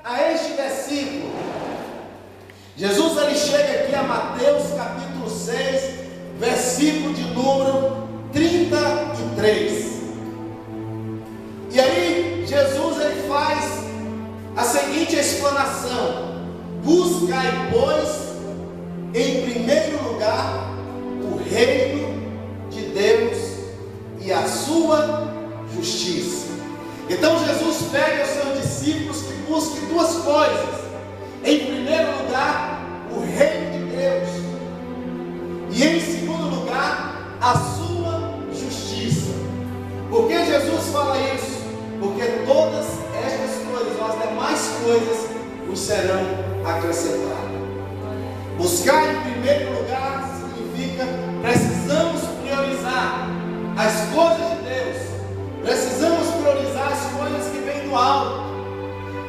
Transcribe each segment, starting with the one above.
a este versículo, Jesus ele chega aqui a Mateus capítulo 6, versículo de número 33. E aí Jesus ele faz a seguinte explanação: buscai, pois, em primeiro lugar o reino de Deus e a sua justiça. Então Jesus pede aos seus discípulos que busquem duas coisas. Em primeiro lugar, o reino de Deus, e em segundo lugar, a sua justiça. Por que Jesus fala isso? Porque todas estas coisas, ou as demais coisas, os serão acrescentadas. Buscar em primeiro lugar significa precisamos priorizar as coisas de Deus, precisamos priorizar as coisas que vêm do alto,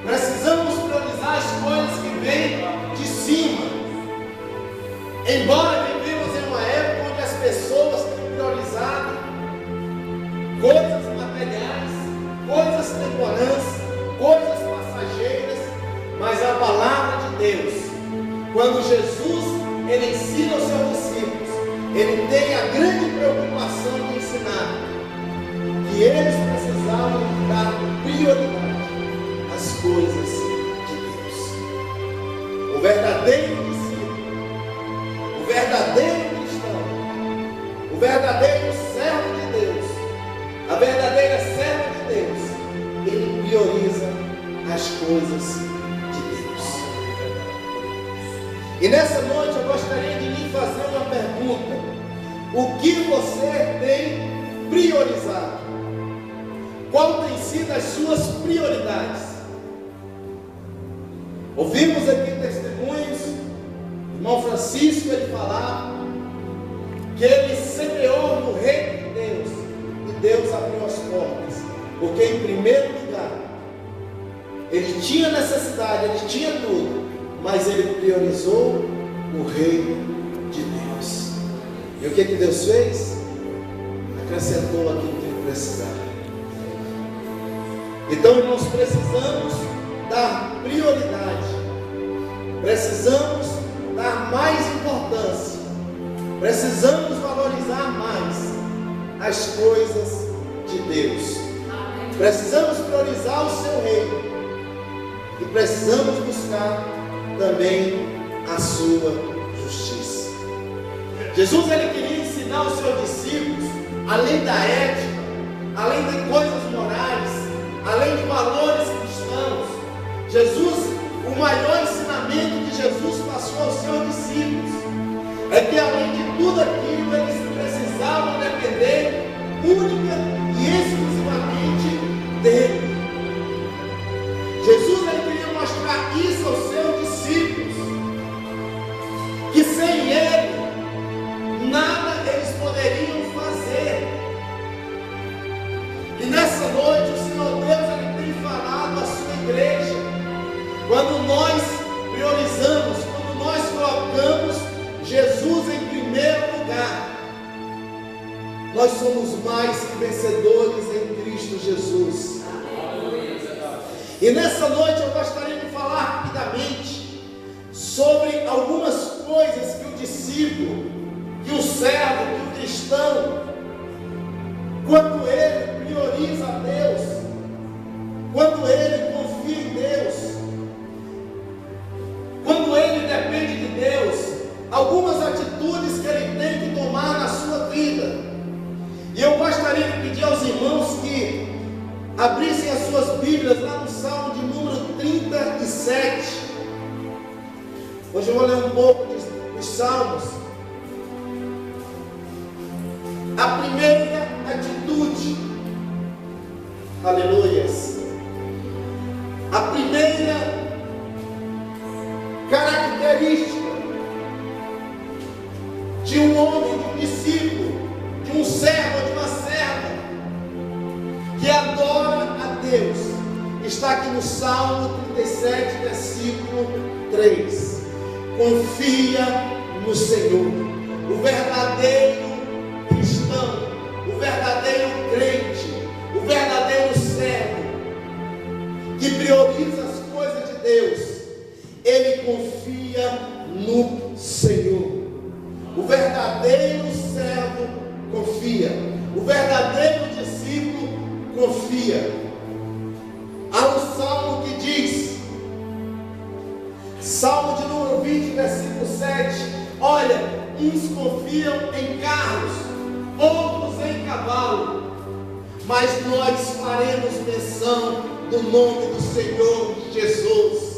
precisamos priorizar as coisas que vêm de cima. Embora vivemos em uma época onde as pessoas têm priorizado coisas materiais, coisas temporâneas, coisas passageiras, mas a palavra de Deus, quando Jesus ele ensina aos seus discípulos, ele tem a grande preocupação de ensinar que eles precisavam dar prioridade às coisas de Deus. O verdadeiro discípulo, o verdadeiro cristão, o verdadeiro servo de Deus, a verdadeira serva de Deus, ele prioriza as coisas de Deus. E nessa noite eu gostaria de lhe fazer uma pergunta: o que você tem priorizado? Qual tem sido as suas prioridades? Ouvimos aqui testemunhos, o irmão Francisco ele falava que ele semeou no reino de Deus e Deus abriu as portas, porque em primeiro lugar ele tinha necessidade, ele tinha tudo, mas ele priorizou o reino de Deus. E o que Deus fez? Acrescentou aquilo que ele precisava. Então nós precisamos dar prioridade, precisamos dar mais importância, precisamos valorizar mais as coisas de Deus. Precisamos priorizar o seu reino e precisamos buscar também a sua justiça. Jesus ele queria ensinar aos seus discípulos, além da ética, além de coisas morais, além de valores cristãos. Jesus, o maior ensinamento que Jesus passou aos seus discípulos é que além de tudo aquilo eles precisavam depender única e exclusivamente dele. Jesus ele queria mostrar isso aos seus discípulos, que sem ele nada eles poderiam fazer. E nessa noite o Senhor Deus ele tem falado à sua igreja: quando nós priorizamos, quando nós colocamos Jesus em primeiro lugar, nós somos mais que vencedores em Cristo Jesus. E nessa noite eu gostaria de falar rapidamente sobre algumas coisas que o discípulo, que o servo, que o cristão, quando ele prioriza a Deus, quando ele confia em Deus, quando ele depende de Deus, algumas atitudes que ele tem que tomar na sua vida. E eu gostaria de pedir aos irmãos que abrissem as suas Bíblias lá no Salmo de número 37. Hoje eu vou ler um pouco dos Salmos. A primeira atitude, aleluias, a primeira característica de um homem, de um discípulo, de um servo ou de uma serva que adora a Deus, está aqui no Salmo 37, versículo 3. Confia no Senhor. O verdadeiro cristão, o verdadeiro crente, o verdadeiro servo que prioriza as coisas de Deus, ele confia no Senhor. O verdadeiro servo confia, o verdadeiro discípulo confia. Há um salmo que diz, Salmo de número 20, versículo 7, olha, uns confiam em carros, outros em cavalo, mas nós faremos menção do nome do Senhor Jesus.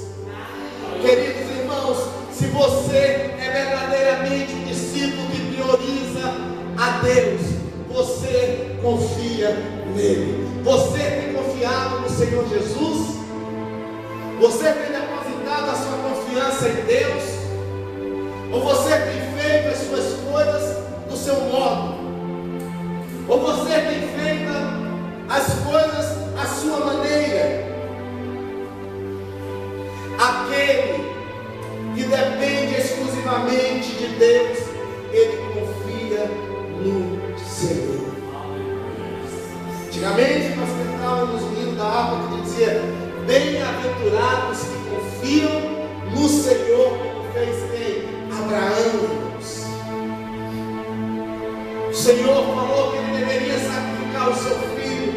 Queridos irmãos, se você é verdadeiramente um discípulo que prioriza a Deus, você confia nele. Você tem confiado no Senhor Jesus? Você tem depositado a sua confiança em Deus? Ou você tem feito as suas coisas do seu modo? Ou você tem feito as coisas à sua maneira? Aquele que depende exclusivamente de Deus, ele confia no Senhor. Antigamente nós cantávamos no hino da harpa que dizia: bem-aventurados que confiam no Senhor, como fez quem? Abraão. O Senhor falou que ele deveria sacrificar o seu filho,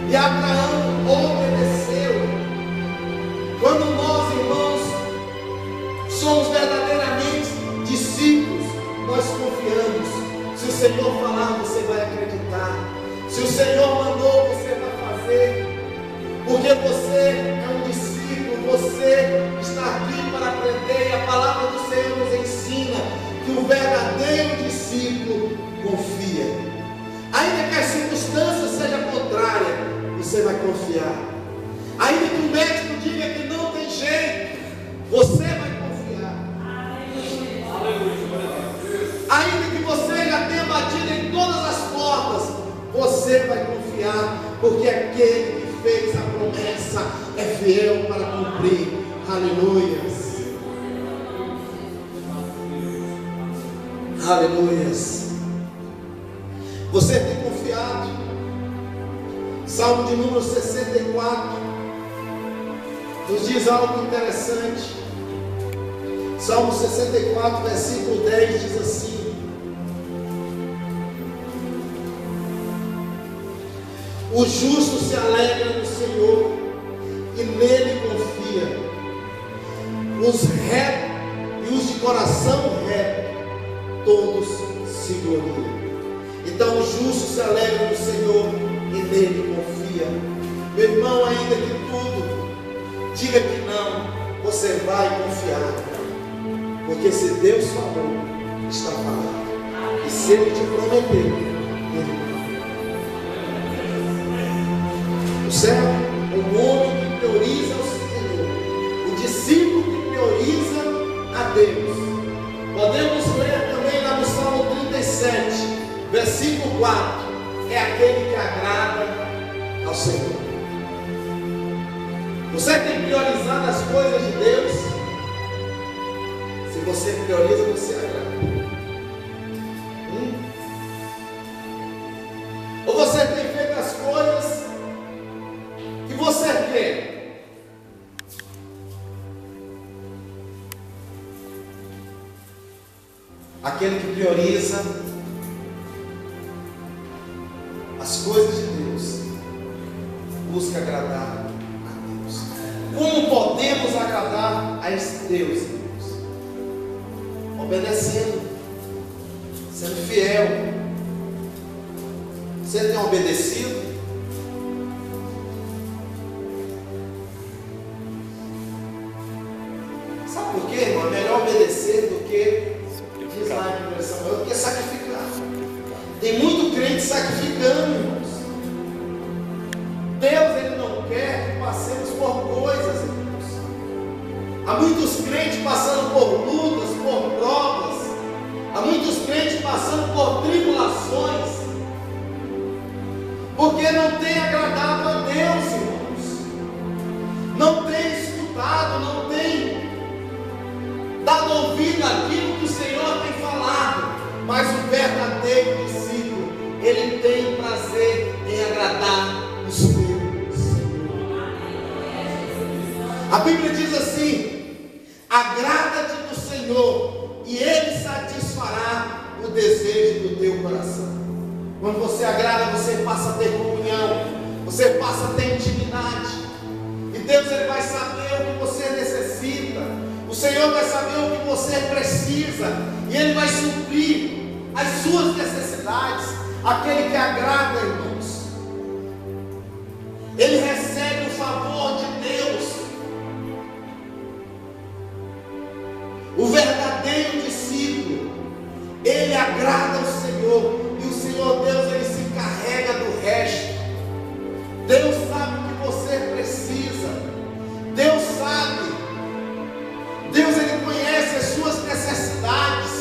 e Abraão obedeceu. Quando nós, irmãos, somos verdadeiramente discípulos, nós confiamos. Se o Senhor falar, você vai acreditar. Se o Senhor mandou, você vai fazer. Porque você é um discípulo, você está aqui para aprender. E a palavra do Senhor nos ensina que o verdadeiro discípulo confia. Ainda que as circunstâncias sejam contrárias, você vai confiar. Ainda que o médico diga que não tem jeito, você vai confiar. Ainda que você já tenha batido em todas as portas, você vai confiar, porque aquele que fez a promessa é fiel para cumprir. Aleluias. Aleluias. Você tem confiado? Salmo de número 64 nos diz algo interessante. Salmo 64, versículo 10 diz assim: o justo se alegra no Senhor e nele confia. Os retos e os de coração reto, todos se gloriam. Então o justo se alegra no Senhor e nele confia. Meu irmão, ainda que tudo diga que não, você vai confiar, porque se Deus falou, está falando, e se Ele te prometeu, Ele vai. O servo, o homem que prioriza o Senhor, o discípulo que prioriza a Deus. Podemos ler também lá no Salmo 37, versículo 4, é aquele que agrada ao Senhor. Você tem priorizado as coisas de Deus? Se você prioriza, você agrada. Ou você tem feito as coisas que você quer? Aquele que prioriza as coisas de Deus busca agradar. Como podemos agradar a esse Deus, irmãos? Obedecendo, sendo fiel. Você tem obedecido? Sabe por quê, irmão? É melhor obedecer do que diz lá em versão, do que sacrificar. Tem muito crente sacrificando, irmãos. Deus, Ele não quer que passemos por coisas, irmãos. Há muitos crentes passando por lutas, por provas. Há muitos crentes passando por tribulações, porque não tem agradado a Deus, irmãos. Não tem escutado, não tem dado ouvido àquilo que o Senhor tem falado. Mas o verdadeiro discípulo, ele tem prazer em agradar o Senhor. A Bíblia diz assim: agrada-te do Senhor e Ele satisfará o desejo do teu coração. Quando você agrada, você passa a ter comunhão, você passa a ter intimidade, e Deus ele vai saber o que você necessita, o Senhor vai saber o que você precisa, e Ele vai suprir as suas necessidades. Aquele que agrada, irmãos, ele recebe o favor de Deus. O verdadeiro discípulo, ele agrada o Senhor, e o Senhor Deus, ele se encarrega do resto. Deus sabe o que você precisa, Deus sabe, Deus ele conhece as suas necessidades.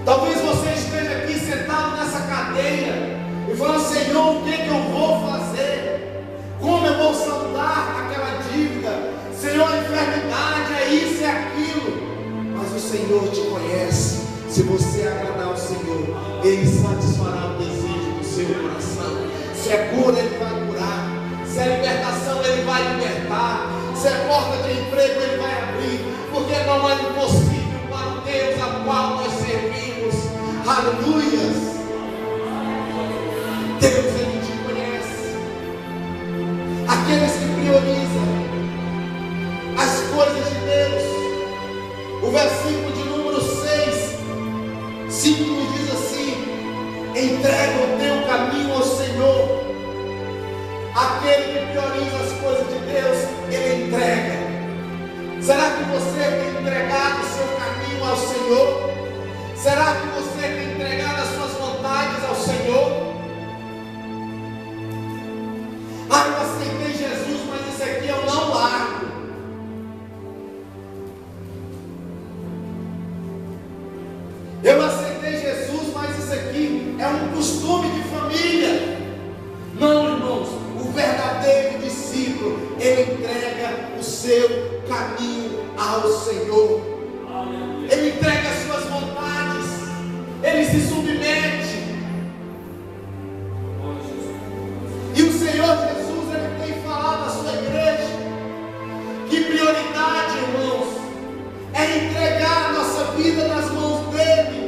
Talvez você esteja aqui sentado nessa cadeira e falando: Senhor, o que eu vou fazer? Como eu vou saldar aquela dívida? Senhor, a enfermidade é isso, é aquilo. Mas o Senhor te conhece. Se você agradar ao Senhor, Ele satisfará o desejo do seu coração. Se é cura, Ele vai curar. Se é libertação, Ele vai libertar. Se é porta de emprego, Ele vai abrir. Porque não é impossível para o Deus a qual nós servimos. Aleluias. Deus, Ele te conhece. Aqueles que priorizam as coisas de Deus. O versículo de número 5 nos diz assim: entrega o teu caminho ao Senhor. Aquele que prioriza as coisas de Deus, ele entrega. Será que você tem entregado o seu caminho ao Senhor? Será que você tem entregado as suas vontades ao Senhor? Ah, eu aceitei Jesus, mas isso aqui eu não largo. Eu aceitei Jesus, mas isso aqui é um costume de família. Não, irmãos, o verdadeiro discípulo, ele entrega o seu caminho ao Senhor. Ele entrega as suas vontades, ele se submete. E o Senhor Jesus, ele tem falado à sua igreja que prioridade, irmãos, é entregar a nossa vida nas mãos dele.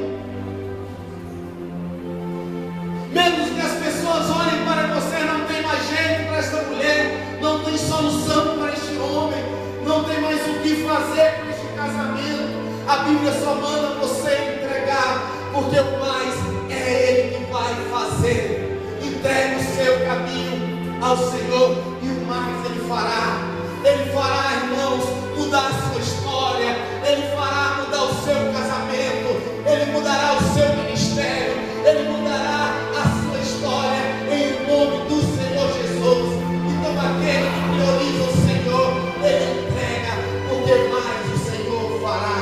Mesmo que as pessoas olhem para você: não tem mais jeito para esta mulher, não tem solução para este homem, não tem mais o que fazer para este casamento. A Bíblia só manda você entregar, porque o mais é Ele que vai fazer. Entregue o seu caminho ao Senhor e o mais Ele fará. Ele fará, irmãos, mudar a sua história. Ele fará mudar o seu casamento. Ele mudará o seu ministério. Ele mudará a sua história em nome do Senhor Jesus. Então aquele que prioriza o Senhor, ele entrega, porque mais o Senhor fará.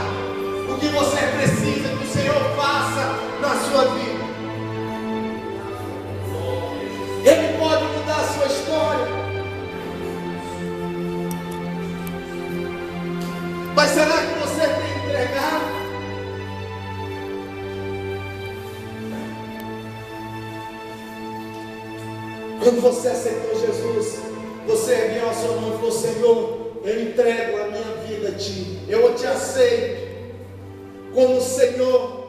O que você precisa que o Senhor faça na sua vida? Ele pode mudar a sua história. Mas será que você tem entregado? Quando você aceitou Jesus, você ergueu a sua mão e falou: Senhor, eu entrego a minha vida a Ti. Eu te aceito como Senhor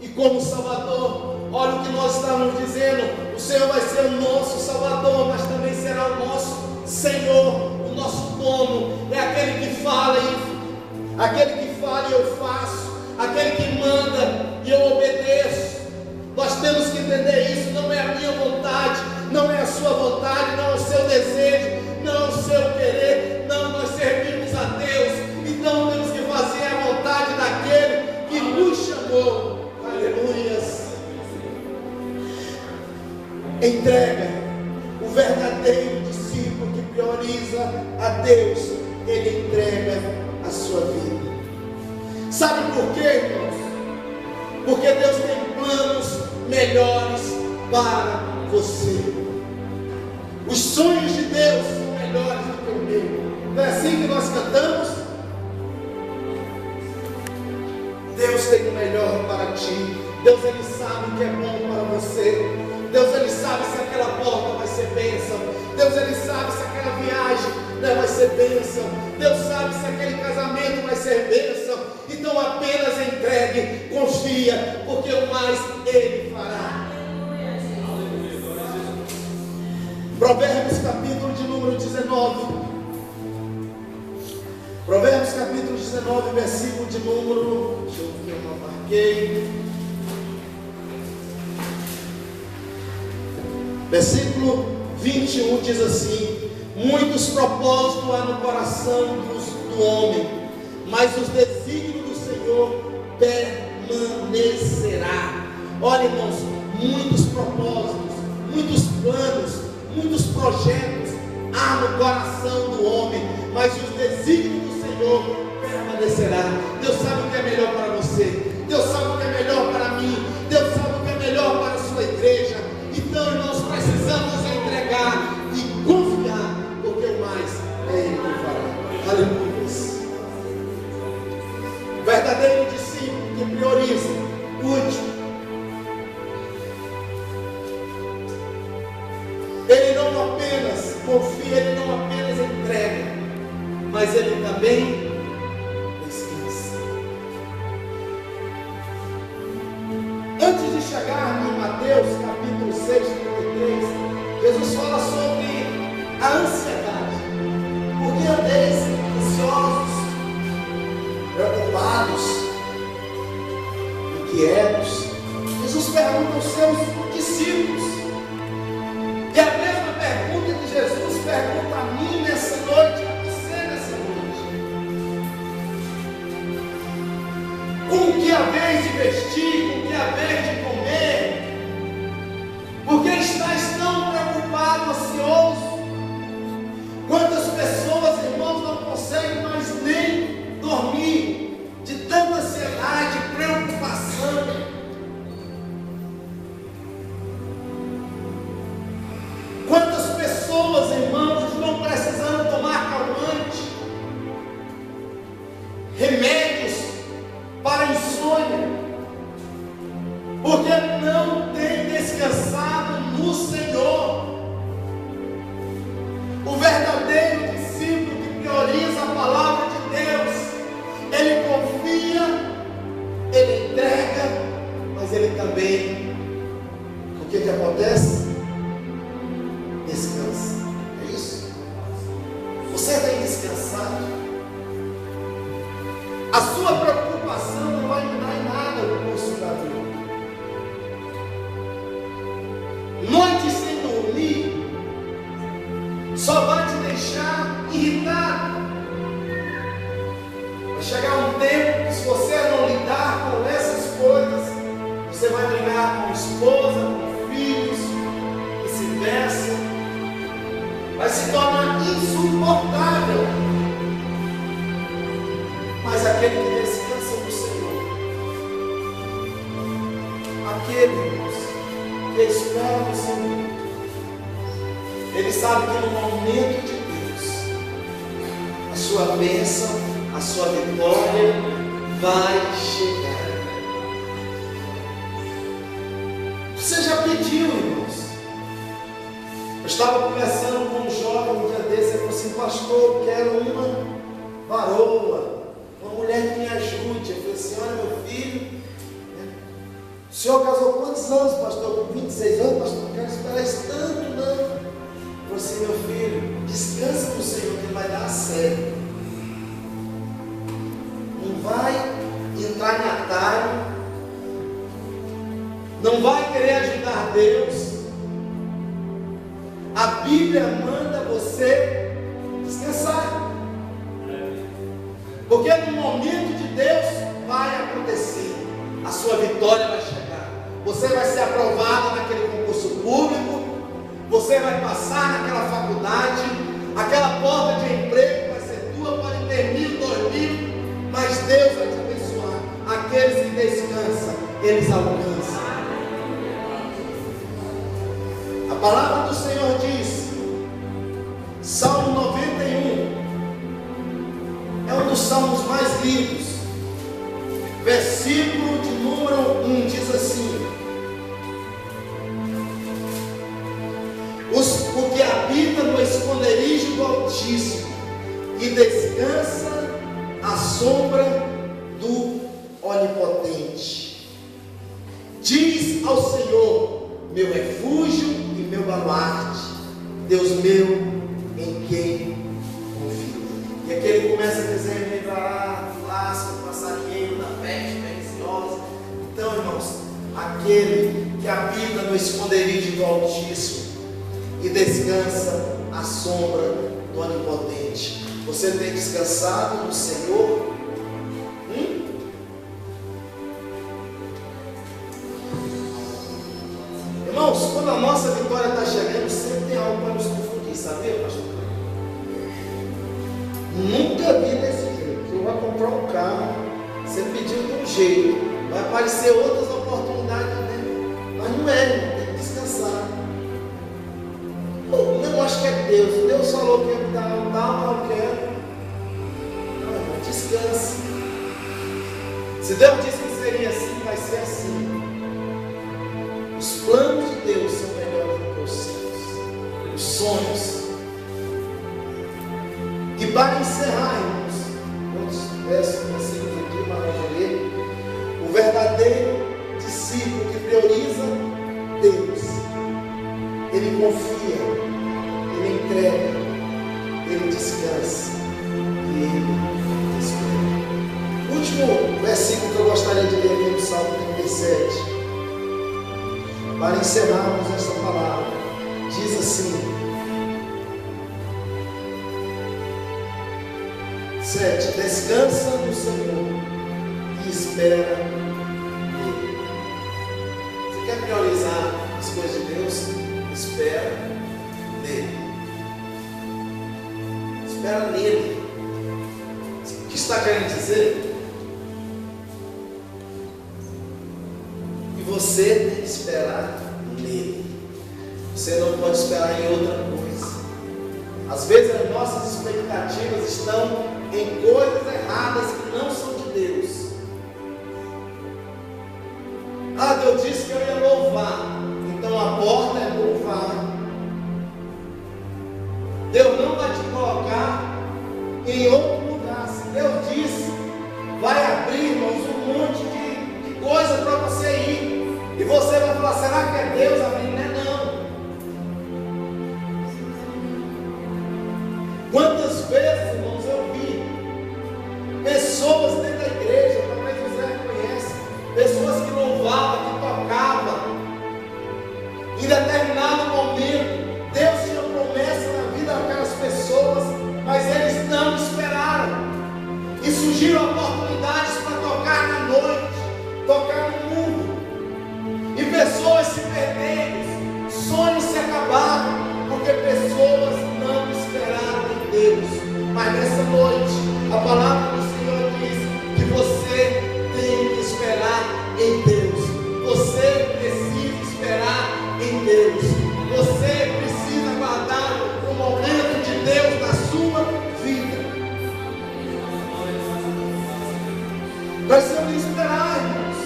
e como Salvador. Olha o que nós estamos dizendo: o Senhor vai ser o nosso Salvador, mas também será o nosso Senhor, o nosso dono. É aquele que fala e eu faço, aquele que manda e eu obedeço. Nós temos que entender isso. Não é a minha vontade, não é a sua vontade, não é o seu desejo, não é o seu querer. Não, nós servimos a Deus, então temos que fazer a vontade daquele que nos chamou. Aleluias. Entrega. O verdadeiro discípulo que prioriza a Deus, ele entrega a sua vida. Sabe por quê, irmãos? Porque Deus tem planos melhores para você. Os sonhos de Deus são melhores do que o meu. Não é assim que nós cantamos? Deus tem o melhor para ti. Deus, Ele sabe o que é bom para você. Deus, Ele sabe se aquela porta vai ser bênção. Deus, Ele sabe se aquela viagem vai ser ser bênção. Deus sabe se aquele casamento vai ser bênção. Então apenas entregue, confia, porque o mais Ele fará. Provérbios capítulo de número 19. Provérbios capítulo 19, versículo de número, deixa eu ver, eu não marquei. Versículo 21 diz assim: muitos propósitos há no coração do homem, mas os desígnios do Senhor permanecerá. Olha, irmãos, muitos propósitos, muitos planos, muitos projetos há no coração do homem, mas os desígnios do Senhor permanecerá. Deus sabe o que é melhor para você, Deus sabe o que é melhor para mim, Deus sabe o que é melhor para a sua igreja. Então, irmãos, precisamos entregar e confiar, porque o mais é Ele que fará. Aleluia. Verdadeiro discípulo que prioriza o último. Ele não apenas confia, ele não apenas entrega, mas ele também descansa. Antes de chegar em Mateus capítulo 6, 33, Jesus fala sobre a ansiedade. Por que andeis ansiosos, preocupados, inquietos? Jesus pergunta aos seus discípulos. E a mesma pergunta que Jesus pergunta a mim nessa noite, a você nessa noite: com que haveis de vestir, com que haveis de comer? Por que estáis tão preocupado, ansioso? Quantas pessoas, irmãos, não conseguem mais nem dormir de tanta ansiedade, preocupação? Quantas pessoas, irmãos, estão precisando tomar calmante, remédios para insônia, porque não tem descansado no Senhor. O verdadeiro discípulo que prioriza a palavra de Deus, ele confia, ele entrega, mas ele também, o que acontece? Descansa. É isso? Você tem descansado? A sua preocupação não vai mudar em nada o curso da vida. Noite sem dormir só vai te deixar irritado. Vai chegar um tempo que, se você não lidar com essas coisas, você vai brigar com a esposa, com filhos, vice-versa. Vai se tornar insuportável. Mas aquele que descansa no Senhor, aquele, irmãos, que espera no Senhor, ele sabe que no momento de Deus, a sua bênção, a sua vitória vai chegar. Você já pediu, irmãos? Eu estava conversando com um jovem um dia desse, ele falou assim: pastor, eu quero uma varoa, uma mulher que me ajude. Eu falei assim: olha, meu filho, o senhor casou quantos anos, pastor? Com 26 anos, pastor? Não quero esperar isso tanto, não. Eu falei assim: meu filho, descansa no Senhor, que ele vai dar certo. Não vai entrar em atalho, não vai querer ajudar Deus. A Bíblia manda você descansar, porque no momento de Deus vai acontecer, a sua vitória vai chegar. Você vai ser aprovado naquele concurso público, você vai passar naquela faculdade, aquela porta de emprego vai ser tua, pode ter 1.000, 2.000, mas Deus vai te abençoar. Aqueles que descansam, eles alcançam. A palavra do Senhor diz, Salmo 91, é um dos salmos mais lindos, versículo de número 1, diz assim: o que habita no esconderijo do Altíssimo e descansa à sombra do Onipotente. Diz ao Senhor, meu refúgio e meu baluarte, Deus meu, em quem confio. E aqui ele começa a dizer, lembrar do lasco, do passarinheiro, da peste perniciosa. Então, irmãos, aquele que habita no esconderijo do Altíssimo e descansa à sombra do Onipotente. Você tem descansado no Senhor? Irmãos, quando a nossa vitória está chegando, sempre tem algo para nos confundir, sabia, pastor? Nunca vi desse jeito. Que eu vou comprar um carro, você pediu de um jeito, vai aparecer outras oportunidades, né? Mas não é, irmão, tem que descansar. Não, acho que é Deus. Deus falou que ia me dar, mas eu quero. Não, irmão, descanse. Se Deus disse que seria assim, vai ser assim. Os planos de Deus são melhores do que os seus. Os sonhos. E para encerrar, irmãos, outros versículos aqui para nós ler. O verdadeiro discípulo que prioriza Deus, ele confia, ele entrega, ele descansa e ele espera. O último versículo que eu gostaria de ler aqui no Salmo 37, para encerrarmos esta palavra, diz assim: 7. Descansa no Senhor e espera nele. Você quer priorizar as coisas de Deus? Espera nele. Espera nele. O que está querendo dizer? Que você tem que esperar nele. Você não pode esperar em outra coisa. Às vezes as nossas expectativas estão em coisas erradas que não são de Deus. Deus disse que eu ia louvar, então a porta é louvar. Deus não vai te colocar em outro lugar. Se Deus disse, vai abrir, irmãos, um monte de coisa para você ir, e você vai falar, será que é Deus abrindo? Não é não. Quantas vezes, irmãos, eu vi pessoas dentro da igreja, talvez você conhece, pessoas que louvavam, que tocavam, em determinado momento, Deus tinha promessa na vida daquelas pessoas, mas eles não esperaram, e surgiram oportunidades para tocar na noite, tocar no mundo, e pessoas se perderam, sonhos se acabaram, porque pessoas não esperaram em Deus. Mas nessa noite, a palavra do Senhor diz que você tem que esperar em Deus. Você precisa esperar em Deus. Você precisa guardar o momento de Deus na sua vida. Nós temos que esperar, irmãos.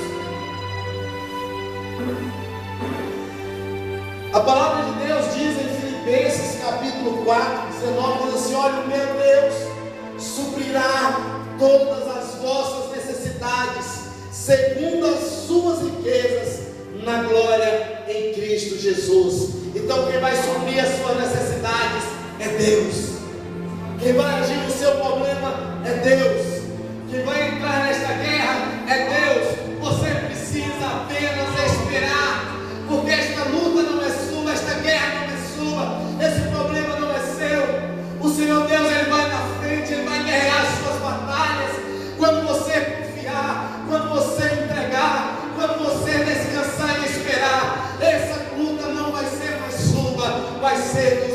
A palavra de Deus diz em Filipenses capítulo 4, 19, diz assim: olha, o meu Deus suprirá todas as vossas necessidades, segundo as suas riquezas, na glória em Cristo Jesus. Então quem vai suprir as suas necessidades é Deus. Quem vai agir no seu problema é Deus. Quem vai entrar nesta guerra é Deus. Você precisa apenas esperar, porque esta luta não é sua, esta guerra não é sua, esse problema não é seu. O Senhor Deus, Ele vai na frente, Ele vai guerrear as suas batalhas. Quando você confiar, quando você entregar, quando você descansar e esperar, essa luta não vai ser mais sua, vai ser do